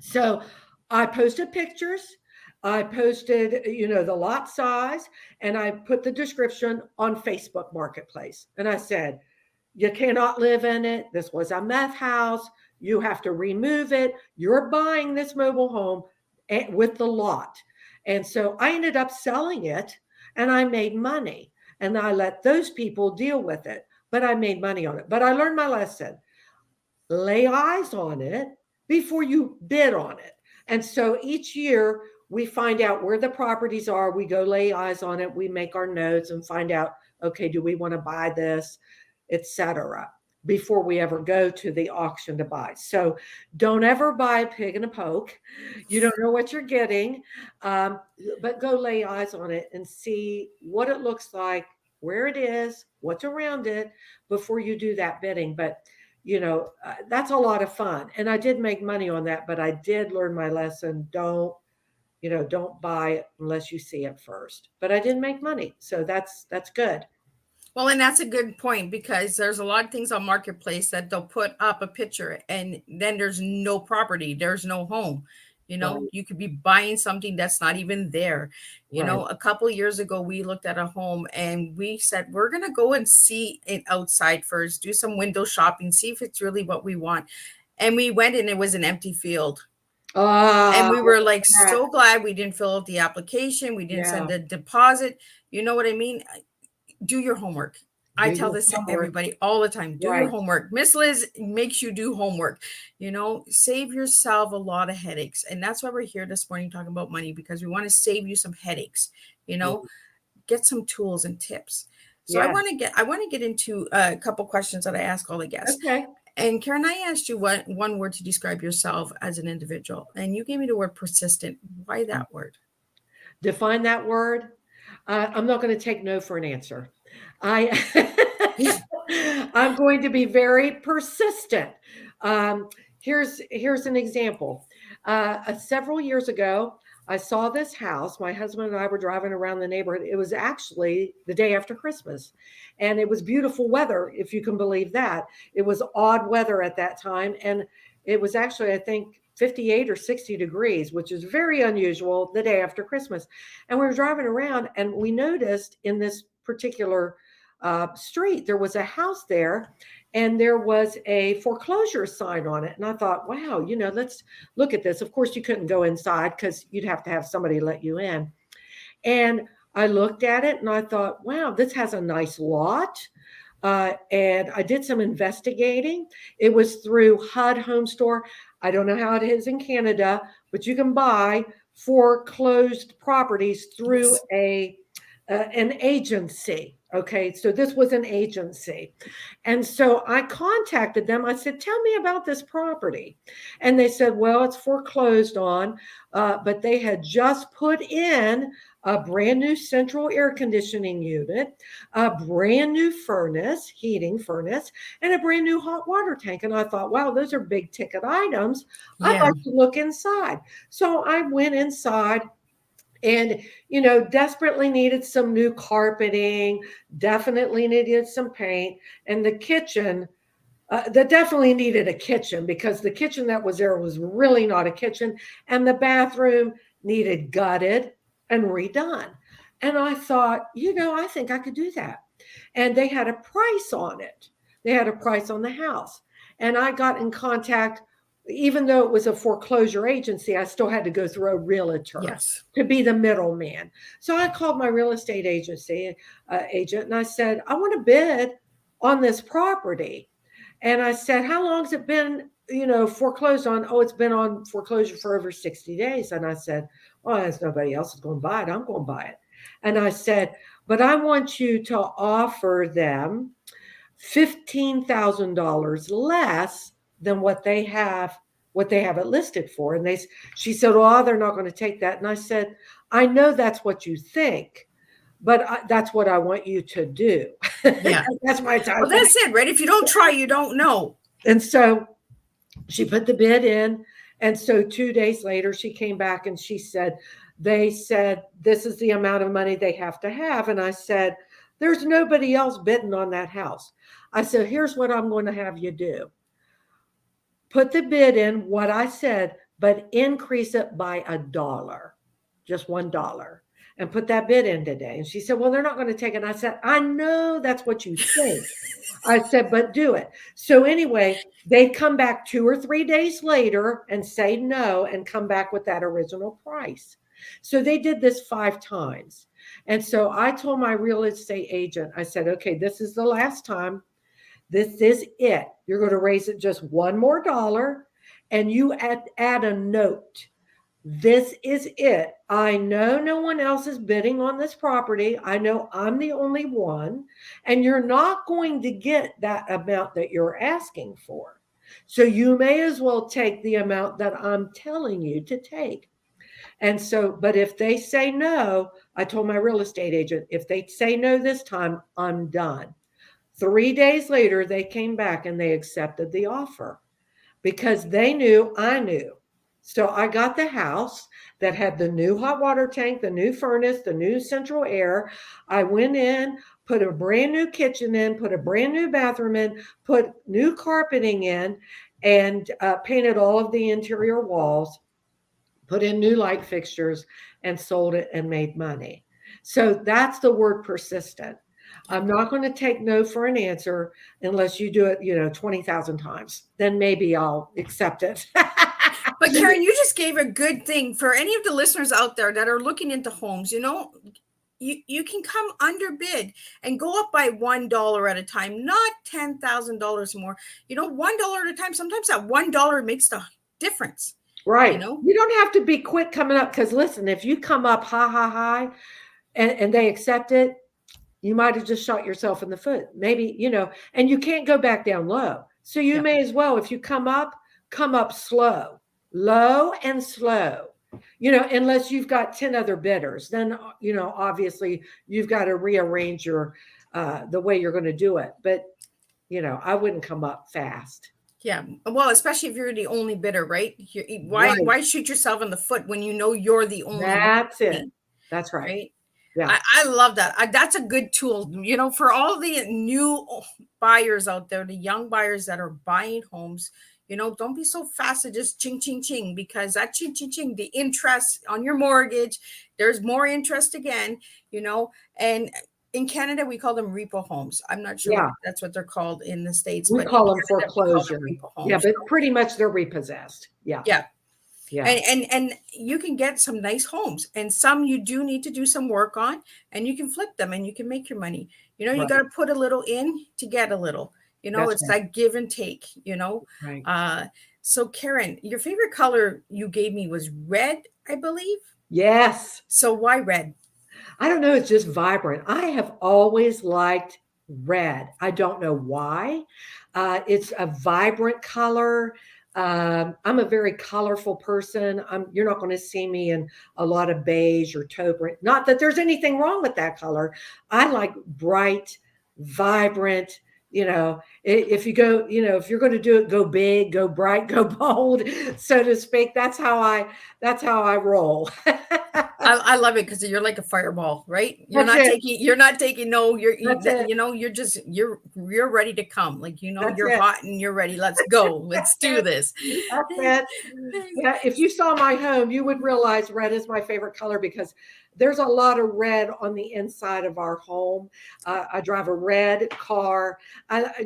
So I posted pictures. I posted, the lot size, and I put the description on Facebook Marketplace. And I said, you cannot live in it. This was a meth house. You have to remove it. You're buying this mobile home with the lot. And so I ended up selling it, and I made money. And I let those people deal with it. But I made money on it. But I learned my lesson. Lay eyes on it before you bid on it. And so each year, we find out where the properties are. We go lay eyes on it. We make our notes and find out, okay, do we want to buy this, etc., before we ever go to the auction to buy. So don't ever buy a pig in a poke. You don't know what you're getting, but go lay eyes on it and see what it looks like, where it is, what's around it before you do that bidding. But that's a lot of fun. And I did make money on that, but I did learn my lesson. Don't buy it unless you see it first. But I did make money. So that's good. Well, and that's a good point, because there's a lot of things on Marketplace that they'll put up a picture and then there's no property. There's no home. Right. You could be buying something that's not even there. A couple of years ago, we looked at a home and we said, we're going to go and see it outside first, do some window shopping, see if it's really what we want. And we went and it was an empty field. And we were like, so glad we didn't fill out the application. We didn't send a deposit. You know what I mean? Do your homework. I tell this to everybody all the time. Do your homework. Miss Liz makes you do homework. Save yourself a lot of headaches. And that's why we're here this morning talking about money, because we want to save you some headaches. Get some tools and tips. So I want to get into a couple questions that I ask all the guests. Okay. And Karen, I asked you one word to describe yourself as an individual, and you gave me the word persistent. Why that word? Define that word. I'm not going to take no for an answer. I I'm going to be very persistent. Um, here's an example. Several years ago, I saw this house. My husband and I were driving around the neighborhood. It was actually the day after Christmas, and it was beautiful weather, if you can believe that. It was odd weather at that time, and it was actually, I think, 58 or 60 degrees, which is very unusual the day after Christmas. And we were driving around, and we noticed in this particular street, there was a house there, and there was a foreclosure sign on it. And I thought, wow, let's look at this. Of course, you couldn't go inside because you'd have to have somebody let you in. And I looked at it and I thought, wow, this has a nice lot. And I did some investigating. It was through HUD Home Store. I don't know how it is in Canada, but you can buy foreclosed properties through an agency. Okay, so this was an agency. And so I contacted them. I said, tell me about this property. And they said, well, it's foreclosed on, but they had just put in a brand new central air conditioning unit, a brand new heating furnace, and a brand new hot water tank. And I thought, wow, those are big ticket items. I'd like to look inside. So I went inside. And, desperately needed some new carpeting, definitely needed some paint. And the kitchen, that definitely needed a kitchen, because the kitchen that was there was really not a kitchen. And the bathroom needed gutted and redone. And I thought, I think I could do that. And they had a price on it. They had a price on the house. And I got in contact. Even though it was a foreclosure agency, I still had to go through a realtor to be the middleman. So I called my real estate agency agent, and I said, I want to bid on this property. And I said, how long has it been, foreclosed on? Oh, it's been on foreclosure for over 60 days. And I said, oh, there's nobody else is going to buy it. I'm going to buy it. And I said, but I want you to offer them $15,000 less than what they have it listed for. And she said, oh, they're not going to take that. And I said, I know that's what you think, but that's what I want you to do. Yeah. That's my time. Well, that's it, right? If you don't try, you don't know. And so she put the bid in. And so 2 days later, she came back and they said, this is the amount of money they have to have. And I said, there's nobody else bidding on that house. I said, here's what I'm going to have you do. Put the bid in, what I said, but increase it by $1, just $1, and put that bid in today. And she said, well, they're not going to take it. And I said, I know that's what you think. I said, but do it. So anyway, they come back 2 or 3 days later and say no and come back with that original price. So they did this 5 times. And so I told my real estate agent, I said, okay, this is the last time. This is it. You're going to raise it just $1 more, and you add a note. This is it. I know no one else is bidding on this property. I know I'm the only one, and you're not going to get that amount that you're asking for. So you may as well take the amount that I'm telling you to take. And so, but if they say no, I told my real estate agent, if they say no this time, I'm done. 3 days later, they came back and they accepted the offer because they knew I knew. So I got the house that had the new hot water tank, the new furnace, the new central air. I went in, put a brand new kitchen in, put a brand new bathroom in, put new carpeting in, and painted all of the interior walls, put in new light fixtures, and sold it and made money. So that's the word persistent. I'm not going to take no for an answer unless you do it, 20,000 times. Then maybe I'll accept it. But Karen, you just gave a good thing for any of the listeners out there that are looking into homes. You can come under bid and go up by $1 at a time, not $10,000 more. $1 at a time. Sometimes that $1 makes the difference. Right. You don't have to be quick coming up, because listen, if you come up high, and they accept it, you might have just shot yourself in the foot. Maybe, and you can't go back down low. So you may as well, if you come up slow, low and slow. Unless you've got 10 other bidders, then, obviously you've got to rearrange the way you're going to do it. But, I wouldn't come up fast. Yeah. Well, especially if you're the only bidder, right? Why Right. why shoot yourself in the foot when you know you're the only That's it. bidding, That's right. right? Yeah. I love that. That's a good tool, for all the new buyers out there, the young buyers that are buying homes. Don't be so fast to just ching, ching, ching, because that ching, ching, ching, the interest on your mortgage, there's more interest again, and in Canada, we call them repo homes. I'm not sure Yeah. what that's what they're called in the States, We but in call them Canada, we call them foreclosure. repo Yeah, homes. but pretty much they're repossessed. Yeah. Yeah. Yeah. And you can get some nice homes, and some you do need to do some work on, and you can flip them and you can make your money. You Right. got to put a little in to get a little. That's It's right. like give and take. Right. So Karen, your favorite color you gave me was red, I believe. Yes. So why red? I don't know. It's just vibrant. I have always liked red. I don't know why. It's a vibrant color. I'm a very colorful person. You're not going to see me in a lot of beige or taupe. Not that there's anything wrong with that color. I like bright, vibrant. If you go, if you're going to do it, go big, go bright, go bold, so to speak. That's how I roll. I love it because you're like a fireball, right? You're That's not it. taking. You're not taking. No, That's it. you're just you're ready to come. Like That's you're it. hot and you're ready. Let's go. Let's do this. That's it. Yeah, if you saw my home, you would realize red is my favorite color because there's a lot of red on the inside of our home. I drive a red car. I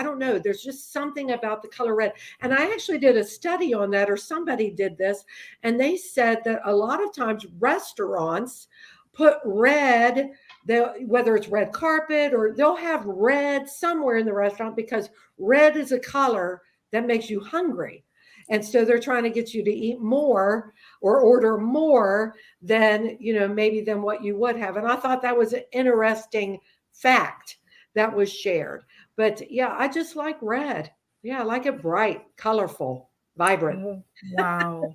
don't know. There's just something about the color red. And I actually did a study on that, or somebody did this, and they said that a lot of times restaurants put red, whether it's red carpet or they'll have red somewhere in the restaurant because red is a color that makes you hungry. And so they're trying to get you to eat more or order more than, maybe than what you would have. And I thought that was an interesting fact that was shared. But yeah, I just like red. Yeah, I like it bright, colorful, vibrant. Wow.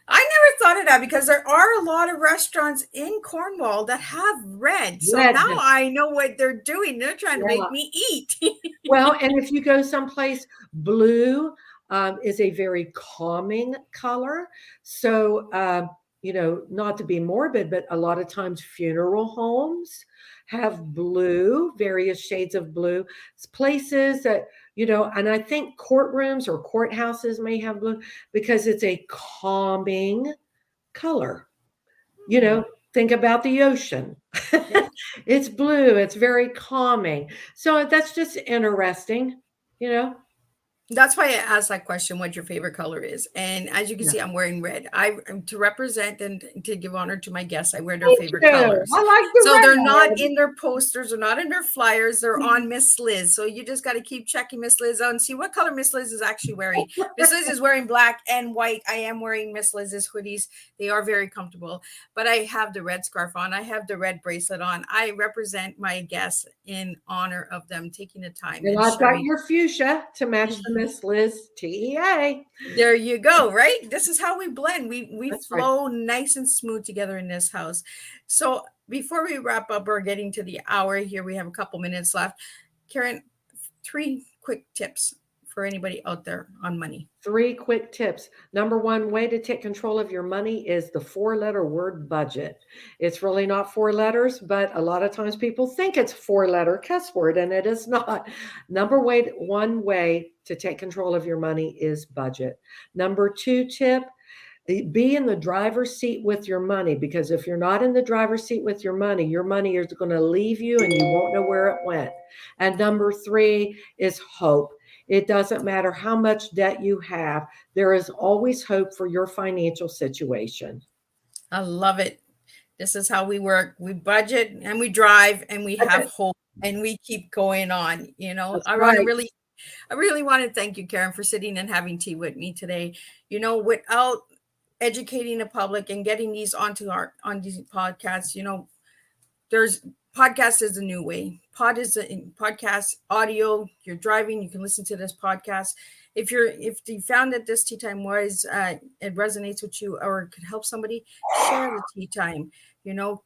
I never thought of that because there are a lot of restaurants in Cornwall that have red. So Red. now I know what they're doing. They're trying to Yeah. make me eat. Well, and if you go someplace, blue is a very calming color. So, not to be morbid, but a lot of times funeral homes have blue, various shades of blue. It's places that, and I think courtrooms or courthouses may have blue because it's a calming color. Think about the ocean. It's blue. It's very calming. So that's just interesting. That's why I asked that question, what your favorite color is. And as you can see, I'm wearing red. To represent and to give honor to my guests, I wear their favorite colors. I like the So red. they're not in their posters, they're not in their flyers, they're on Miss Liz. So you just got to keep checking Miss Liz out and see what color Miss Liz is actually wearing. Miss Liz is wearing black and white. I am wearing Miss Liz's hoodies. They are very comfortable. But I have the red scarf on. I have the red bracelet on. I represent my guests in honor of them taking the time. And I've got your fuchsia to match the Miss Liz TEA. There you go, right? This is how we blend. We That's flow nice and smooth together in this house. So before we wrap up, we're getting to the hour here. We have a couple minutes left. Karen, 3 quick tips for anybody out there on money. 3 quick tips. Number 1 way to take control of your money is the 4-letter word budget. It's really not 4 letters, but a lot of times people think it's 4-letter cuss word, and it is not. Number 1 way to take control of your money is budget. Number 2 tip, be in the driver's seat with your money, because if you're not in the driver's seat with your money is going to leave you and you won't know where it went. And number 3 is hope. It doesn't matter how much debt you have. There is always hope for your financial situation. I love it. This is how we work. We budget and we drive and we have hope and we keep going on. I really want to thank you, Karen, for sitting and having tea with me today. Without educating the public and getting these on these podcasts, there's podcast is a new way. Pod is a podcast audio. You're driving, you can listen to this podcast. If you found that this tea time was it resonates with you or could help somebody, share the tea time.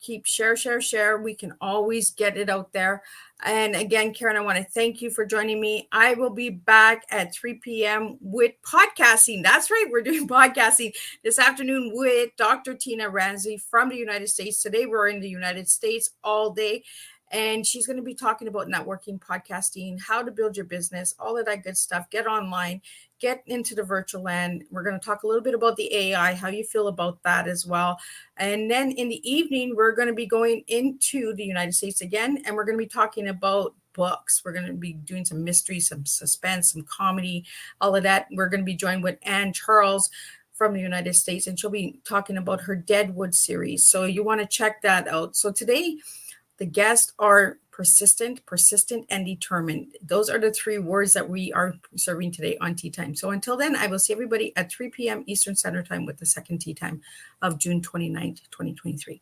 Keep share. We can always get it out there. And again, Karen, I want to thank you for joining me. I will be back at 3 p.m. with podcasting. That's right, we're doing podcasting this afternoon with Dr. Tina Ramsey from the United States. Today we're in the United States all day. And she's going to be talking about networking, podcasting, how to build your business, all of that good stuff. Get online, get into the virtual land. We're going to talk a little bit about the AI, how you feel about that as well. And then in the evening, we're going to be going into the United States again, and we're going to be talking about books. We're going to be doing some mystery, some suspense, some comedy, all of that. We're going to be joined with Ann Charles from the United States, and she'll be talking about her Deadwood series. So you want to check that out. So today, the guests are persistent, and determined. Those are the 3 words that we are serving today on Tea Time. So until then, I will see everybody at 3 p.m. Eastern Standard Time with the second Tea Time of June 29th, 2023.